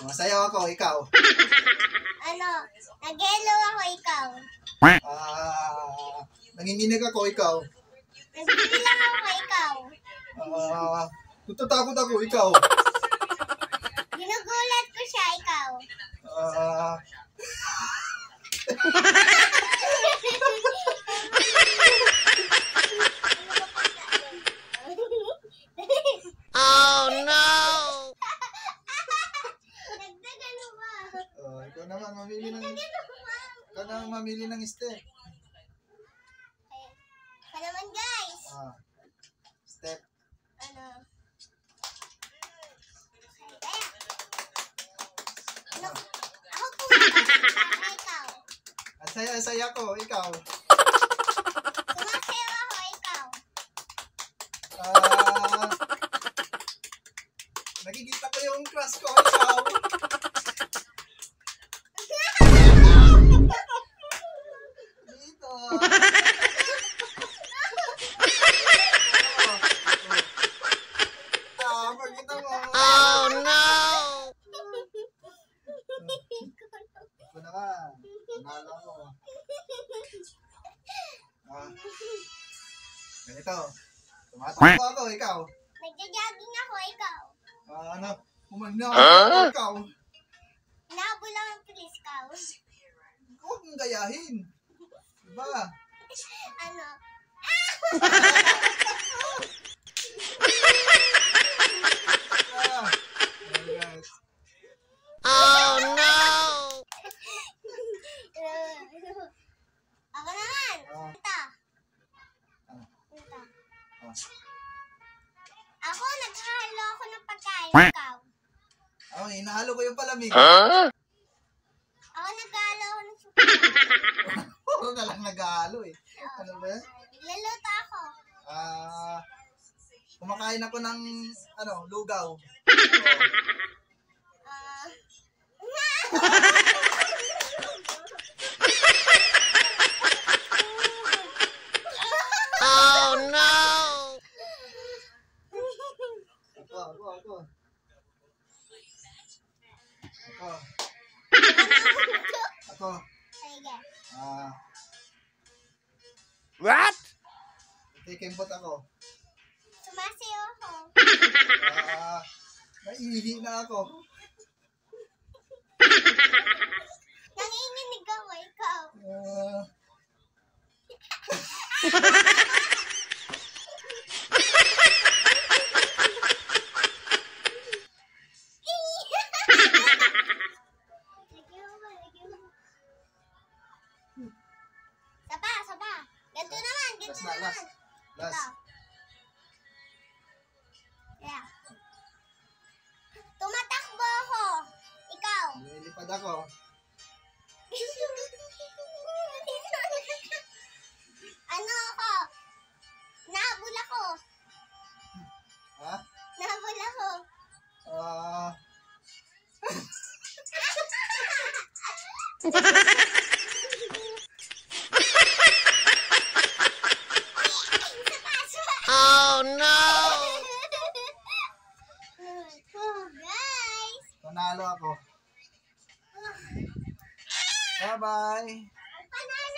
Masayaw ako, ikaw. Ano? Nag-hello ako, ikaw. Nanginginig ako, ikaw. Nagbibilang ako, ikaw. Natatakot ako, ikaw. Ginugulat ko siya, ikaw. Oh no! Nagdagan mo ba? Ikaw naman, mamili ng... Ikaw naman mamili ng step. Ikaw naman, guys. Step. Ano? Kaya. Ano? Ako kumakain. Ikaw. Ang saya ko, ikaw. Sumasayaw ako, ikaw. Nakikita ko yung crush ko, ikaw. Dito. Pagkita mo. Oh no! Ito naman. Panalo ko. Ganito. Tumatakbo ako, ikaw. Nagja-jogging ako, ikaw. Ano? Umagna ako, ikaw. Nahabol lang ang pulis, ikaw. Huwag mong gayahin. Diba? Ano? Yes. Oh no! Ako naman. Ito. Ito. Ako, naghahalo ako ng pagkain, ikaw. Hinahalo ko yung palamig. Ako naghahalo ako ng suka. Puro na lang nag-ahalo eh. Ano ba yan? Nagluluto ako. Kumakain ako ng, lugaw. Oh no! Ako. Sige. What? Tikimpot ako. Sumasayaw ako. Naiihi na ako. Nanginginig ako, ikaw. Saba. Ganito naman. Last. Ito. Yeah. Tumatakbo ako. Ikaw. Lilipad ako. Ano ako? Nahabol ako. Ha? Nahabol ako. Oh no! Guys. Panalo ako. Bye-bye. Panalo